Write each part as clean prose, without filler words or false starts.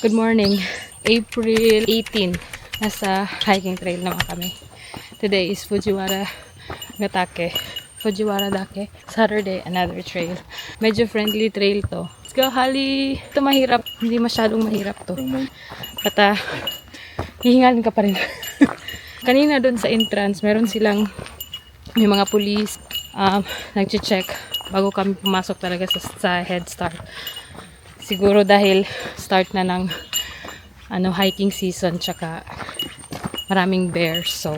Good morning. April 18. Nasa hiking trail naman kami. Today is Fujiwara Gatake. Fujiwara Dake. Saturday, another trail. Medyo friendly trail to. Let's go, Hali! Ito mahirap. Hindi masyadong mahirap to. Bata, hihingalin ka pa rin. Kanina doon sa entrance, meron silang may mga police nag-check bago kami pumasok talaga sa Head Start. Siguro dahil start na ng hiking season, tsaka maraming bears, so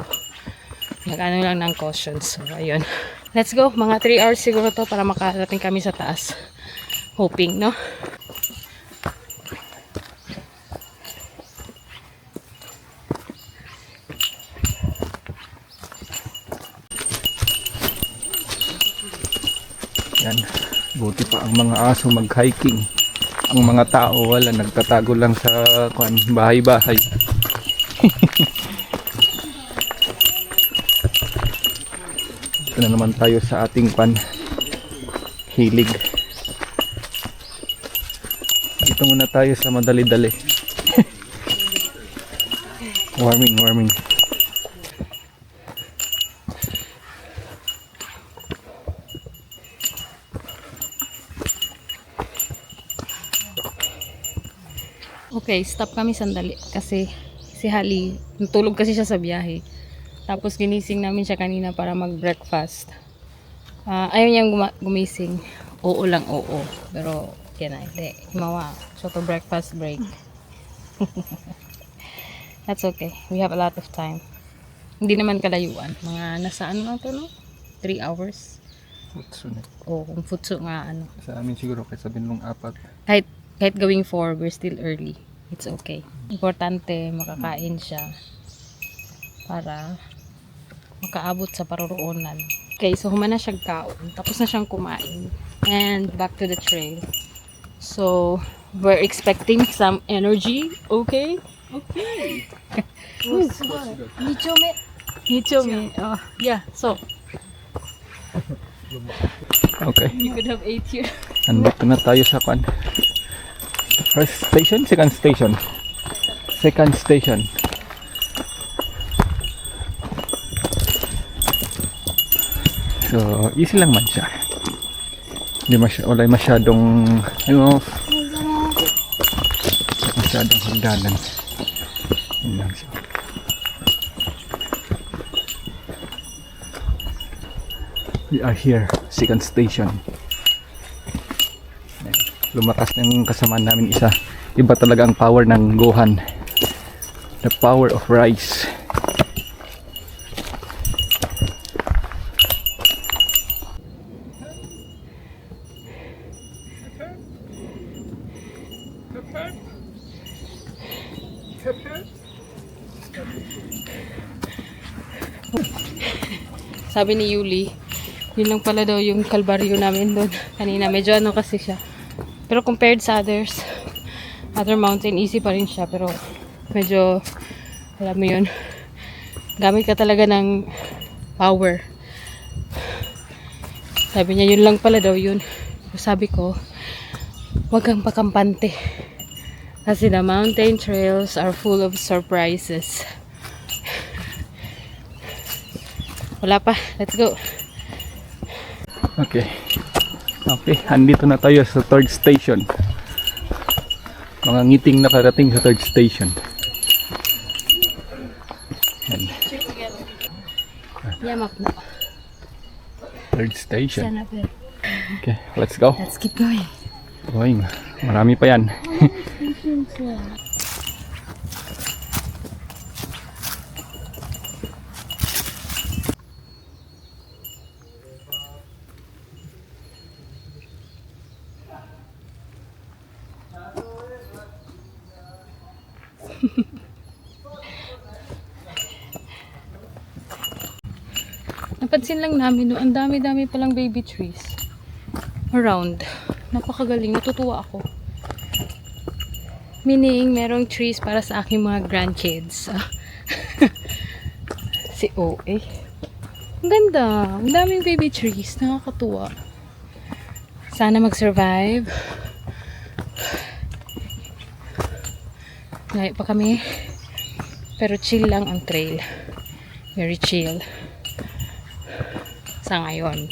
nag-ano lang ng caution. So ayun, let's go. Mga 3 hours siguro to para makarating kami sa taas, hoping, no? Yan, buti pa ang mga aso mag-hiking. Ang mga tao wala, nagtatago lang sa bahay-bahay. Ito na naman tayo sa ating hilig. Dito muna tayo sa madali-dali. warming. Okay, stop kami sandali kasi si Hali, natulog kasi siya sa biyahe. Tapos ginising namin siya kanina para mag-breakfast. Ayaw niyang gumising. Oo lang, oo. Pero yan na, hindi. Himawa. So to breakfast break. That's okay. We have a lot of time. Hindi naman kalayuan. Mga nasa ano lang to, no? 3 hours. Futso na. O kung futso nga ano. Sa amin siguro kahit sabihin mong 4. Kahit going 4, we're still early. It's okay. Importante makakain siya para makaabot sa paroroonan. Okay, so humana siyang kaon. Tapos na siyang kumain. And back to the trail. So, we're expecting some energy. Okay? Okay. Nichome. Oh, yeah. So, Okay. you could have ate here. Andito na tayo sa first station, second station. Second station. So, easy lang man siya. Wala masyadong masyadong hagdanan. Yun lang siya. We are here, second station. Lumakas na yung kasamaan namin isa. Iba talaga ang power ng Gohan. The power of rice. Sabi ni Yuli, yun lang pala daw yung kalbaryo namin doon kanina. Medyo ano kasi siya. Pero compared sa other mountain, easy pa rin siya. Pero medyo, alam mo yun, gamit ka talaga ng power. Sabi niya, yun lang pala daw yun. Sabi ko, wag kang pakampante. Kasi the mountain trails are full of surprises. Wala pa. Let's go. Okay. Okay, andito na tayo sa third station. Mga ngiting nakarating sa third station. Yan. Yamak na. Third station. Sana pa. Okay, let's go. Let's keep going. Going. Marami pa yan. Napansin lang namin, no, ang dami-dami palang baby trees around. Napakagaling, natutuwa ako. Meaning, merong trees para sa aking mga grandkids. Si OA. Ang ganda. Ang daming baby trees. Nakakatuwa. Sana mag-survive. Ngayon pa kami. Pero chill lang ang trail. Very chill. Sa ngayon.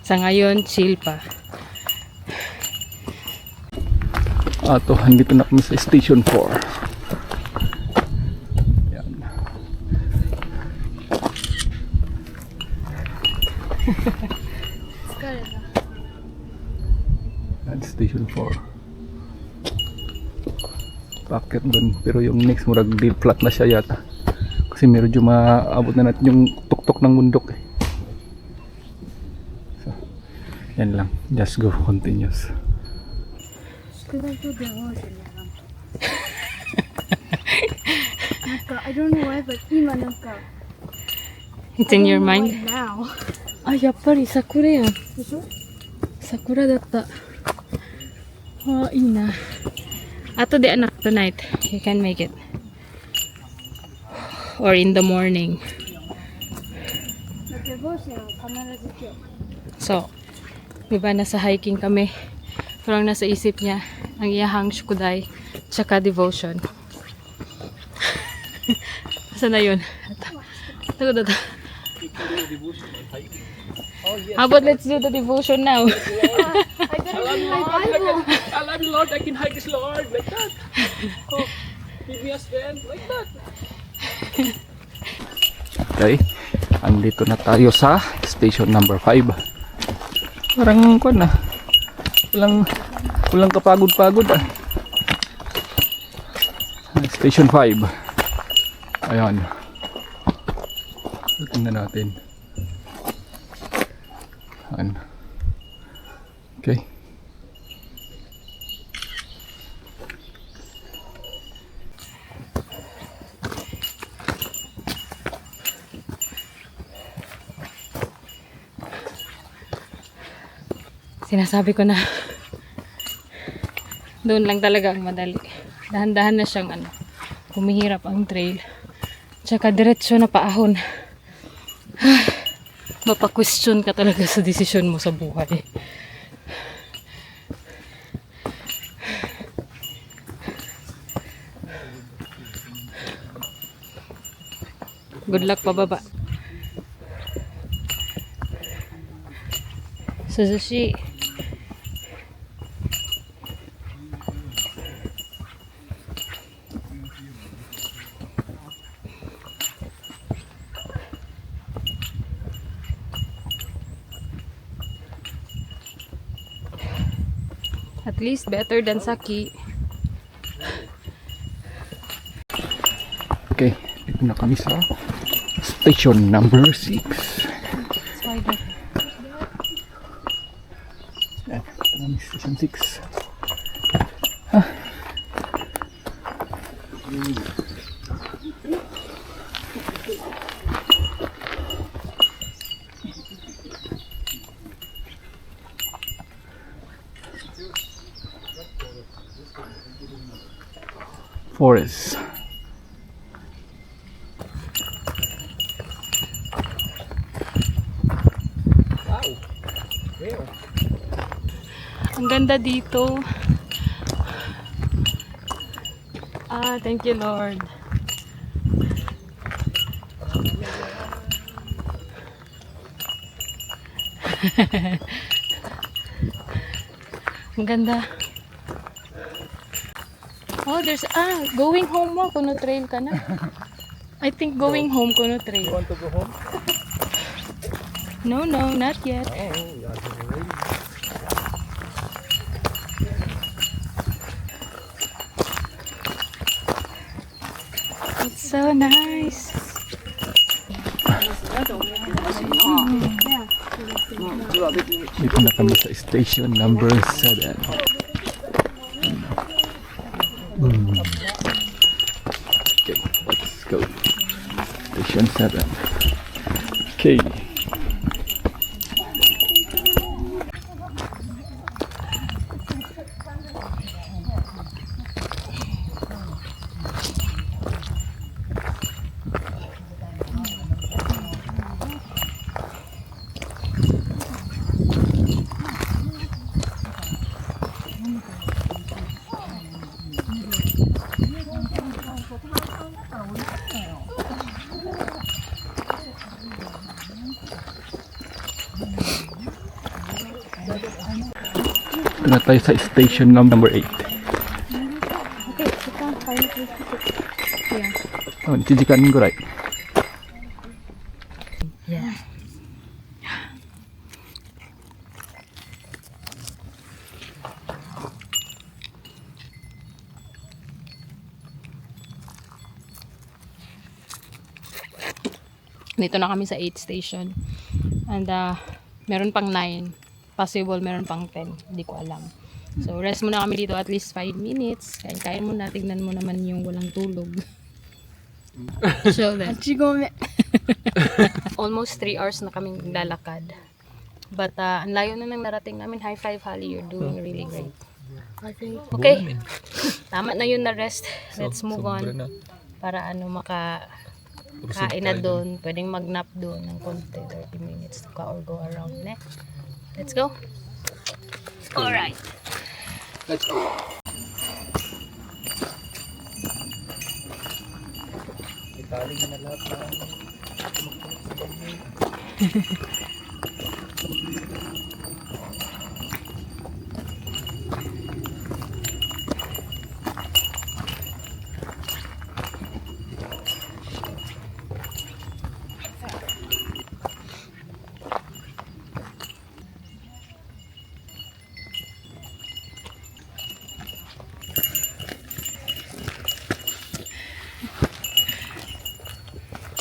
Sa ngayon, chill pa. Ato, andito na kami sa Station 4. Yan. Yan, Station 4. Bakit dun? Pero yung next murag di flat na siya yata. Kasi medyo maabot na natin yung tuktok ng bundok eh. So, yan lang. Just go continuous. I don't know why, but It's in your mind? now. あ、やっぱり桜やん。桜だった。あ、いいな。後でanak tonight. You can make it. Or in the morning. So, di ba nasa hiking kami. Parang nasa isip niya ang iyahang shukuday tsaka devotion. Saan na yun? Ito. How about let's do the devotion now? I gotta read my Bible. I love you, Lord. I can hike this, Lord. Like that. Oh, give me a strength. Like that. Okay. Andito na tayo sa station number 5. Parang kuwan na. Walang kapagod-pagod ah. Station 5. Ayan. Tingnan natin. Ayan. Okay. Sinasabi ko na doon lang talaga ang madali. Dahan-dahan na siyang humihirap ang trail. Tsaka diretso na paahon. Mapa-question ka talaga sa desisyon mo sa buhay. Good luck pababa. Suzushi. At least better than Saki. Okay. Dito na kami sa station number 6. Spider. Yan. Ito kami station 6. Forest. Ang ganda dito. Thank you Lord. Ang ganda. Oh, there's going home mo kuno trail ka na. I think going home kuno trail. Want to go home? No, not yet. It's so nice. Dito na kami sa station number 7. Okay, let's go. Station 7. Okay. Ito na tayo sa station number 8. Okay, sit down. Find a place to sit. Yeah. Oh, nichijikan gurai. Yeah. Dito na kami sa 8 station. And meron pang 9. Possible meron pang 10. Hindi ko alam. So rest muna kami dito at least 5 minutes. Kain mo na. Tignan mo naman yung walang tulog. Show them. Hachigome. Almost 3 hours na kaming lalakad. But ang layo na nang narating namin. High five, Holly. You're doing really great. Okay. Tama na yun na rest. Let's move on. Para kain na doon. Pwedeng mag-nap doon ng konti. 30 minutes or go around. Let's go. Alright. Let's go. Italing na lahat.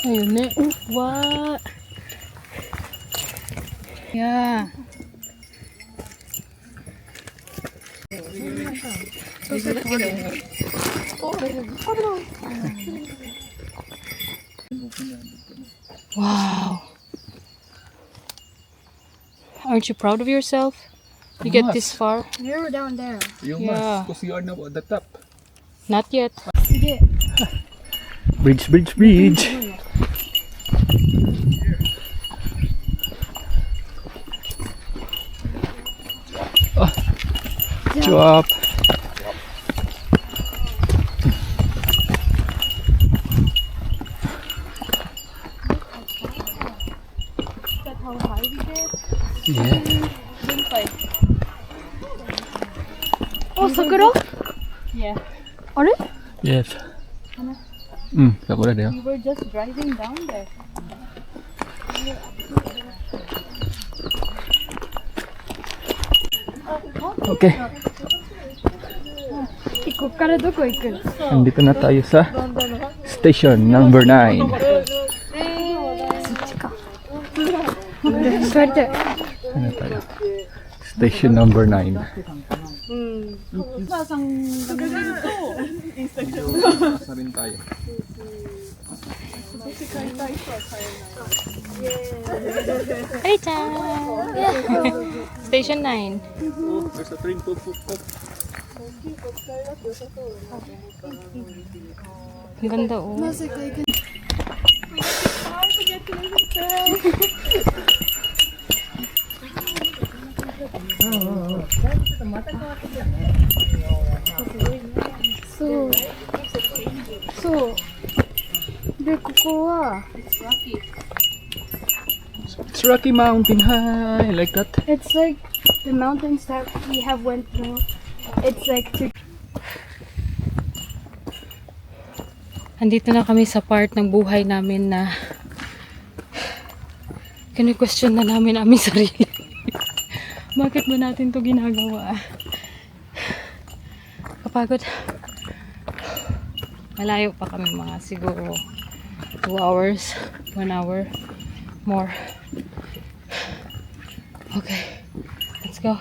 Ayun na. What? Yeah. Wow. Aren't you proud of yourself? You get this far? You're down there. You Yeah. must, because you are now at the top. Not yet. Sige. Bridge, bridge, bridge. Oh, chop. That's how high we get. Yeah. Oh, Sakura? Yeah. Are it? Yes. Sakura there. We were just driving down there. Okay. こっからどこ行くの？ Nandito na tayo sa station number 9. そっちか。座りたい。 Ano tayo? Station number 9. Sa rin tayo. Hey-chan! Station 9. There's a train. Pop, pop, pop. Ang ganda oh.そう。で、ここは、It's Rocky Mountain High, like that. it's like the mountains that we have went through. It's like to Andito na kami sa part ng buhay namin na kini-question na namin aming sarili. Bakit ba natin to ginagawa? Kapagod. Malayo pa kami mga siguro 2 hours, 1 hour more. Okay, let's go.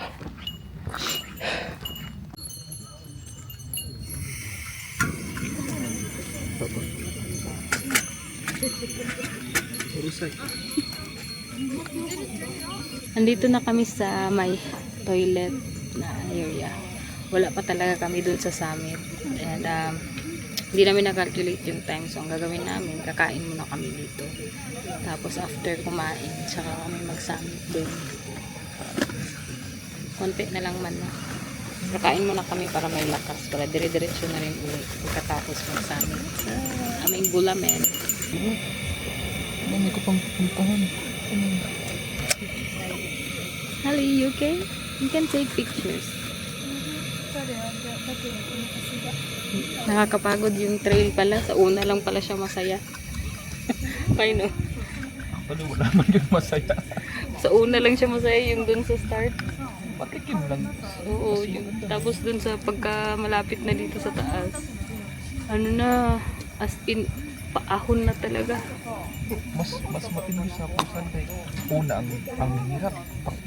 Andito na kami sa may toilet na area. Wala pa talaga kami dun sa summit. And hindi namin na-calculate yung time. So ang gagawin namin, kakain muna kami dito. Tapos after kumain, tsaka kami mag-summit dun. Konti na lang man na. Kakain muna kami para may lakas. Para dire-diretso na rin uwi. Pagkatapos mag-summit sa aming Bulamen. Ano ko pang puntahan? Hello, you okay? You can take pictures. Nakakapagod yung trail pala. Sa una lang pala siya masaya. I know. Actually, wala man yung masaya. Sa una lang siya masaya yung dun sa start. Patikim lang. Oo, yung, tapos dun sa pagka malapit na dito sa taas. Ano na, as in, paahon na talaga. Mas matindi sa pusan kay una ang hirap.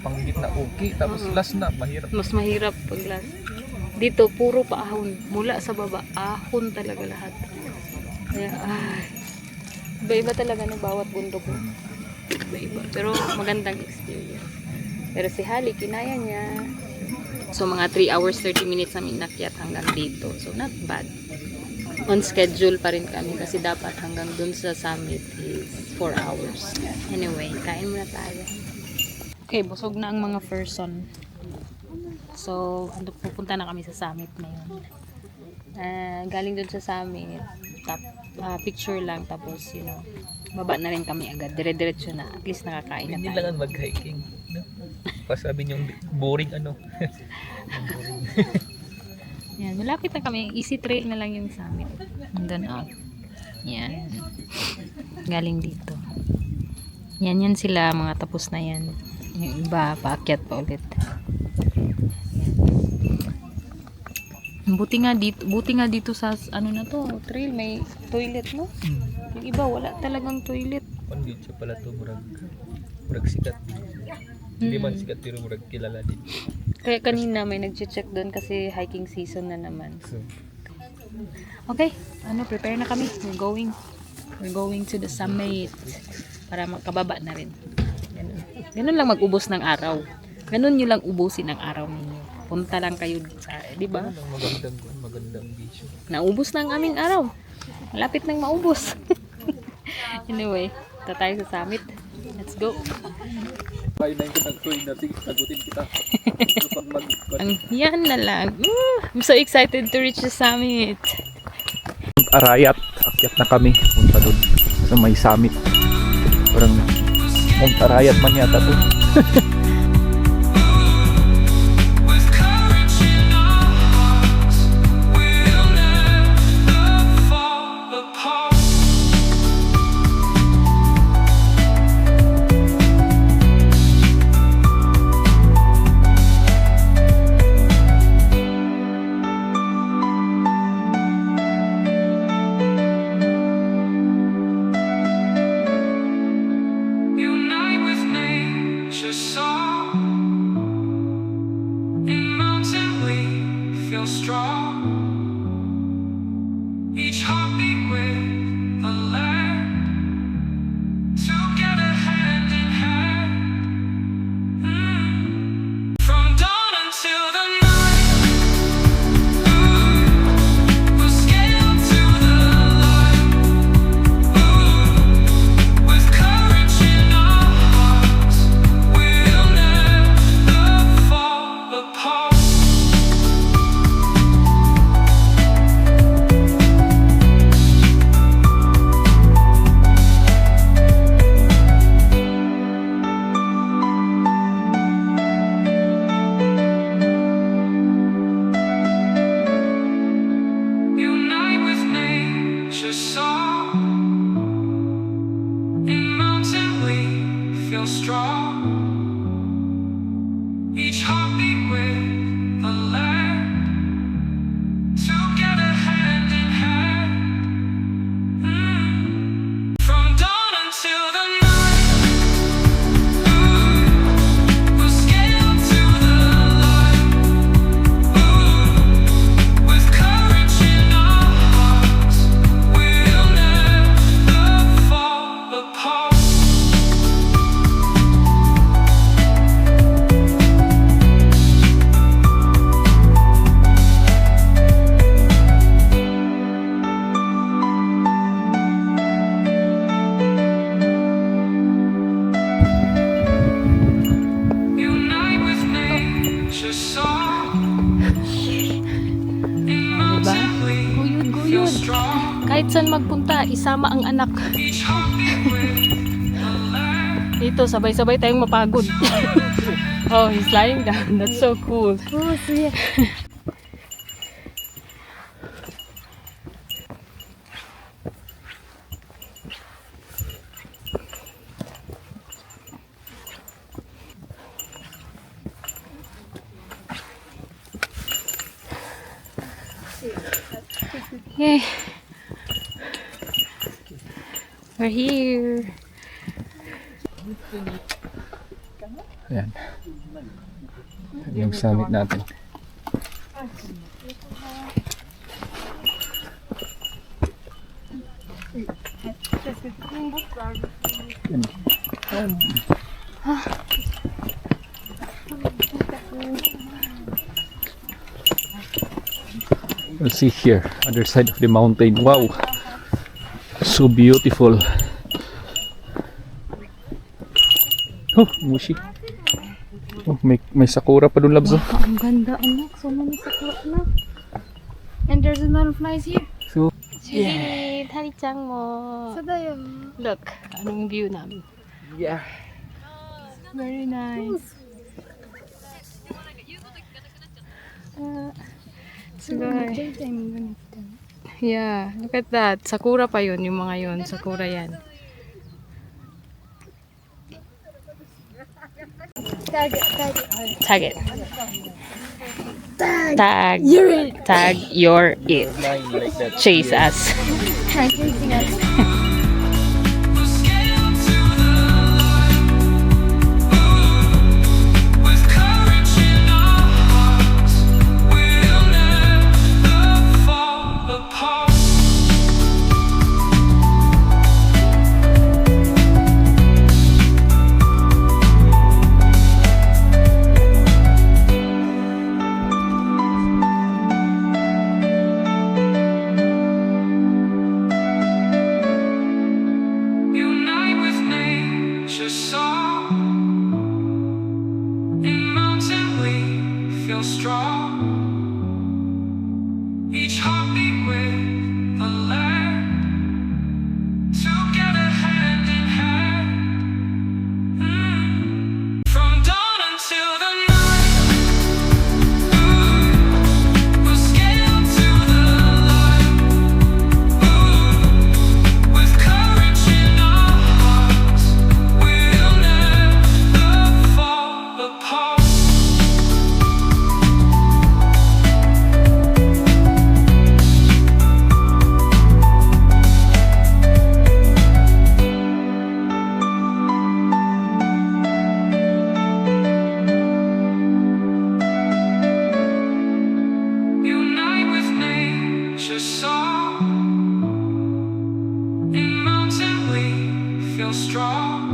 Panggit na okay. Tapos last na, mahirap. Mas mahirap pag last. Dito, puro paahon. Mula sa baba, ahon talaga lahat. Kaya, iba-iba talaga ng bawat bundok. Iba-iba. Pero magandang experience. Pero si Hali, kinaya niya. So, mga 3 hours, 30 minutes namin inakyat hanggang dito. So, not bad. On schedule pa rin kami kasi dapat hanggang dun sa summit is 4 hours. Anyway, kain muna tayo. Okay, busog na ang mga person. So, pupunta na kami sa summit ngayon. Galing dun sa summit, picture lang, tapos, baba na rin kami agad. Dire-diretso na. At least nakakain na Hindi tayo. lang mag-hiking. No? Pasabi niyong boring ano. Yan, malapit na kami. Easy trail na lang yung summit. Nandun out. Yan. Galing dito. Yan sila, mga tapos na yan. Yung iba, paakyat pa ulit. Buti nga dito sa ano na to, trail may toilet, no? Yung iba wala talagang toilet. Pangit siya pala to, murag sikat. Hindi man sikat pero murag kilala din. Kaya kanina may nag-check doon kasi hiking season na naman. So, Okay, prepare na kami. We're going to the summit para makababa na rin. Ganun lang mag-ubos ng araw. Ganun nyo lang ubusin ang araw ninyo. Punta lang kayo sa, di ba? ano magandang vision. Naubos na ang aming araw. Malapit nang maubos. Anyway, ta tayo sa summit. Let's go. Kaya na yung kitang natin, sagutin kita. Yan na lang. I'm so excited to reach the summit. Arayat, akyat na kami. Punta doon sa may summit. Parang Arayat man yata to. Each heartbeat with the land, together hand in hand. From dawn until the night, we'll scale to the light. With courage in our hearts, we'll never fall apart. Strong. Each heartbeat with the land, together hand in hand. From dawn until the night, we'll scale to the light. With courage in our hearts, we'll never fall apart. Kahit saan magpunta, isama ang anak. Dito, sabay-sabay tayong mapagod. Oh, he's lying down. That's so cool. Oh, sige. Yay. We're here. Ayan. Yung summit natin. We'll see here, other side of the mountain. Wow, so beautiful. Oh, mushi. Oh, may sakura pa dun, Labs. Wow, ang ganda, anak. So many sakura na. And there's a lot of flies here. So, Juliet, Hanichan mo. Sadayo. Look, anong view namin. yeah. Very nice. Siguro. Yeah, look at that. Sakura pa yun, yung mga yun. Sakura yan. Tag. Tag it. Tag. You're it. Chase us. Try chasing us. We'll scale to the light. With courage in our hearts, we'll never fall apart. Unite with nature's song. In mountain we feel strong. Each heartbeat with the land. Together hand in hand. From dawn until the night. We'll scale to the light. With courage in our hearts, we'll never fall apart. Unite with nature's song. In mountain we feel strong.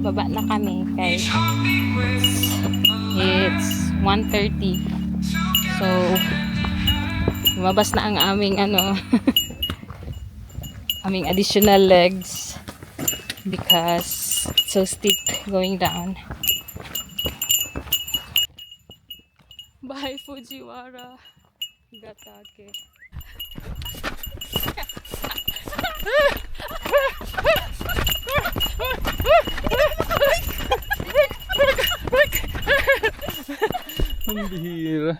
Baba na kami kay Each heartbeat with it's 1:30. So, lumabas na ang aming aming additional legs because it's so steep going down. Bye Fujiwara Gatake. Ang bihira.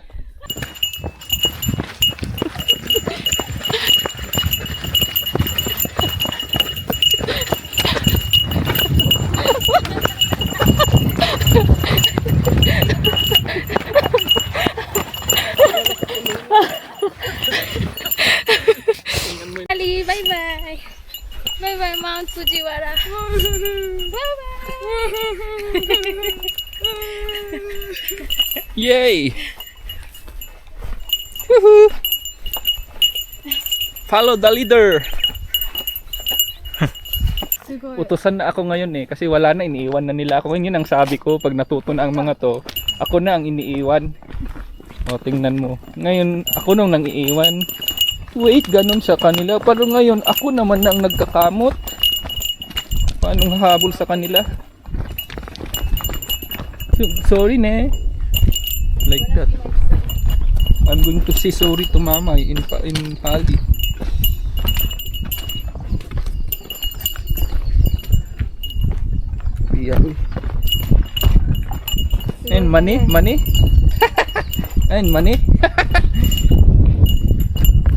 Ali, bye-bye. Bye-bye Mount Fujiwara. Bye-bye. Yay! Woohoo! Follow the leader! Siguro. Utusan na ako ngayon eh, kasi wala na, iniiwan na nila ako. Yun ang sabi ko, pag natuto na ang mga to, ako na ang iniiwan. O, tingnan mo. Ngayon, ako nang nang-iiwan. Wait, ganun sa kanila. Pero ngayon, ako naman na ang nagkakamot. Paanong habol sa kanila? Sorry ne. Like that. I'm going to say sorry to mama in Pali. money? Money? Ayun, money?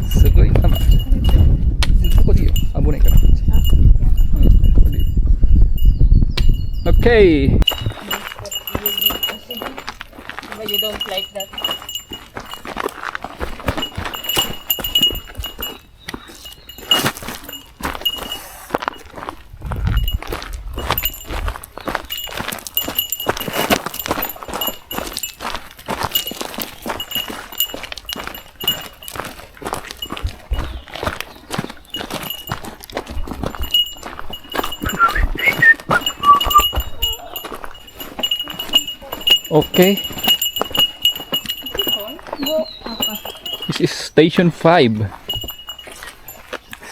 Sugoi sama. Ako diyo. Abunay ka na. Okay. But you don't like that. Okay. This is station 5.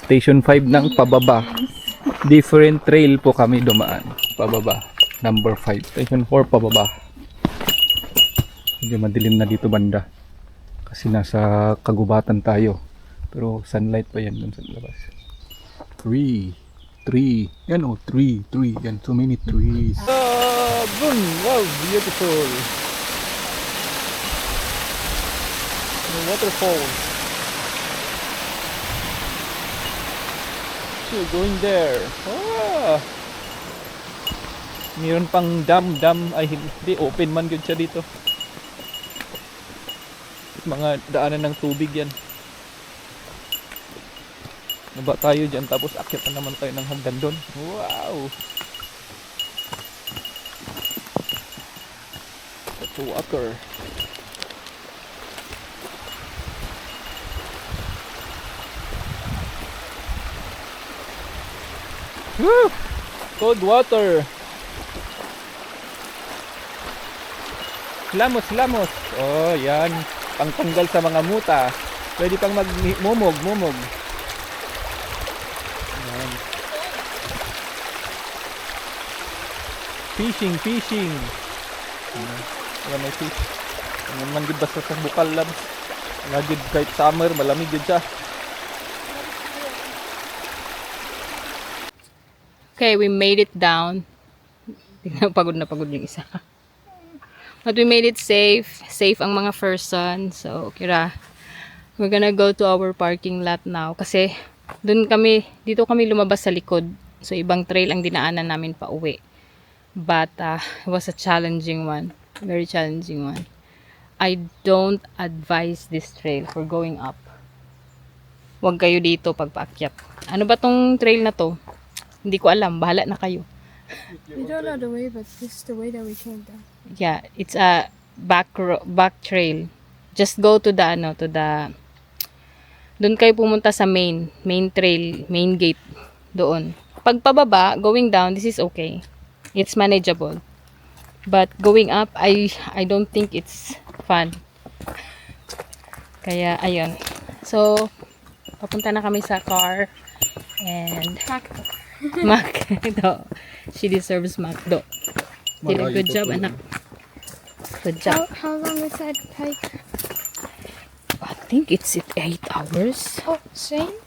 Station 5 ng pababa. Different trail po kami dumaan. Pababa. Number 5. Station 4 pababa. Medyo madilim na dito banda. Kasi nasa kagubatan tayo. Pero sunlight pa yan dun sa labas. 3. Yan o, 3. Yan, so many trees. Boom! Wow, beautiful. The waterfall. So going there. Ah! Mayroon pang dam. Ay hindi, open man good siya dito. Mga daanan ng tubig yan. Naba tayo dyan, tapos akyat na naman tayo ng hagdan doon. Wow! That's water. Woo! Cold water. Lamos. Oh, yan. Pangtanggal sa mga muta. Pwede pang magmumog. Yan. Fishing. Wala may fish. Ang man gid basta sa bukal lang. Lagid kahit summer, malamig gid siya. Okay, we made it down. Pagod na pagod yung isa. But we made it safe. Safe ang mga person. So, kira, we're gonna go to our parking lot now. Kasi, dito kami lumabas sa likod. So, ibang trail ang dinaanan namin pa uwi. But, it was a challenging one. Very challenging one. I don't advise this trail for going up. Huwag kayo dito pagpaakyat. Ano ba tong trail na to? Hindi ko alam. Bahala na kayo. We don't know the way, but this is the way that we came down. Yeah, it's a back trail. Just go to the doon kayo pumunta sa main trail, main gate doon. Pag pababa, going down, this is okay. It's manageable. But going up, I don't think it's fun. Kaya ayun. So, papunta na kami sa car and Macdo. She deserves Macdo. Did a good job, anak. Good job. How long is that hike? I think it's 8 hours. Oh, same?